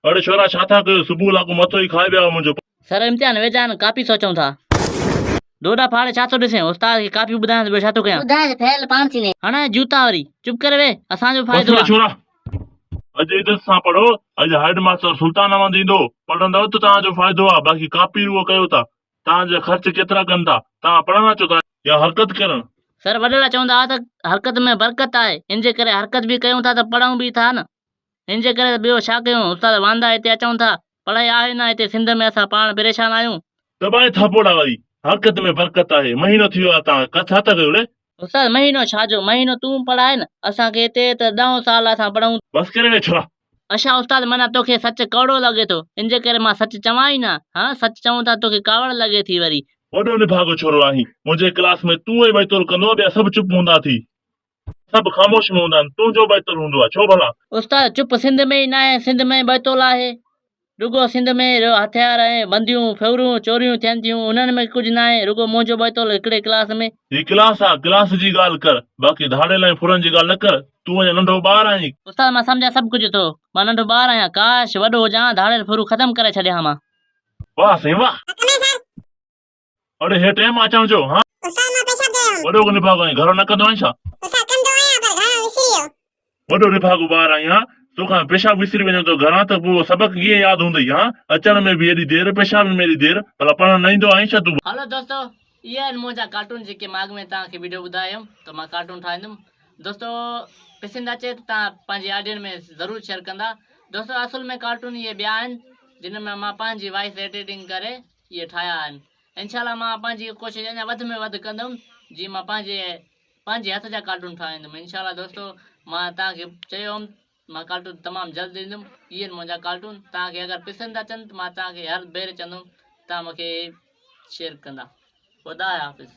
अरे छोरा छा था कयो सुबुह लाको मथो ही खाए विया मुंहिंजो। सर इम्तिहान वेझा आहिनि कापी सोचूं था। डोडा फाड़े छा थो ॾिसे उस्ताद खे कापी ॿुधायां ॿियो छा थो कयां। ॿुधाए फेल पाण थींदे। हाणे जूता वरी चुप करे वे असांजो बस फ़ाइदो रे आहे। छोरा अॼु इज़त सां पढ़ो। अॼु हेड मास्टर सुल्तान अहमद ईंदो पढ़ंदव त तव्हांजो फ़ाइदो आहे। बाक़ी कापी उहो कयो था तव्हांजा ख़र्च केतिरा कनि था। तव्हां पढ़णु अचो था या हरकत करणु। सर वॾेरा चवंदा हुआ त हरकत में बरकत आहे इन जे करे हरकत बि कयूं था त पढ़ूं बि था न। इन जे करे ॿियो छा कयूं उस्ताद वांदा हिते अचूं था पढ़ाई आहे न हिते सिंध में असां पाण परेशान आहियूं। दॿाए थापोड़ा वरी हरकत में बरकत आहे। महीनो थी वियो आहे तव्हां छा था कयो रे। उस्ताद महीनो छाजो महीनो तूं पढ़ाए न असांखे हिते त 10 साल असां पढ़ूं। बस करे वे छोरा। अच्छा उस्ताद माना तोखे सच कौड़ो लॻे थो इन जे करे मां सच चवां ई न। हा सच चऊं था तोखे कावड़ लॻे थी वरी। वॾो निभागो छोरो आहीं। मुंहिंजे क्लास में तूं ई बैतुल कंदो ॿिया सभु चुप हूंदा थी। सभु ख़ामोश में हूंदा आहिनि तुंहिंजो बैतुल हूंदो आहे छो भला। उस्ताद चुप सिंध में ई न आहे सिंध में बैतुल आहे। रुगो सिंध में हथियार ऐं बंदियूं फेवरूं चोरियूं थियनि थियूं उन्हनि में कुझु न आहे रुगो मुंहिंजो बैतुल हिकिड़े क्लास में। ही क्लास आहे क्लास जी ॻाल्हि कर बाक़ी धाड़ेल ऐं फुरनि जी ॻाल्हि न कर। तूं अञा नंढो ॿार आहीं। उस्ताद मां सम्झा सभु कुझु थो मां नंढो ॿार आहियां काश वॾो हुजां धाड़ेल फुरू ख़तमु करे छॾियां मां। वाह साईं वाह। अरे हे टाइम अचण जो हाँ वॾो निभागो आहीं घरो न कंदो आहीं छा। वॾो निभागो ॿार आहीं हाँ तोखां पेशाब विसरी वञो त घरां त पोइ सबक कीअं यादि हूंदई। हाँ अचण में बि एॾी देरि पेशाब में एॾी देरि भला पढ़णु न ईंदो आहीं छा तूं। हलो दोस्तो इहे आहिनि मुंहिंजा कार्टून जेके मां अॻु में तव्हांखे वीडियो ॿुधायुमि त मां कार्टून ठाहींदुमि। दोस्तो पसंदि अचे त तव्हां पंहिंजी ऑडियंस में ज़रूरु शेयर कंदा। दोस्तो असुल में कार्टून इहे ॿिया आहिनि जिन में मां पंहिंजी वॉइस एडिटिंग करे इहे ठाहिया आहिनि। इनशाला मां पंहिंजी कोशिशि अञा वधि में वधि कंदुमि जीअं मां पंहिंजे हथ जा कार्टून ठाहींदुमि। इनशाला दोस्तो मां तव्हांखे चयो हुउमि मां कार्टून तमामु जल्द ॾींदुमि। इहे आहिनि मुंहिंजा कार्टून तव्हांखे अगरि पसंदि अचनि त मां तव्हांखे हर भेरे चवंदुमि तव्हां मूंखे शेयर कंदा। खुदा हाफ़िज़।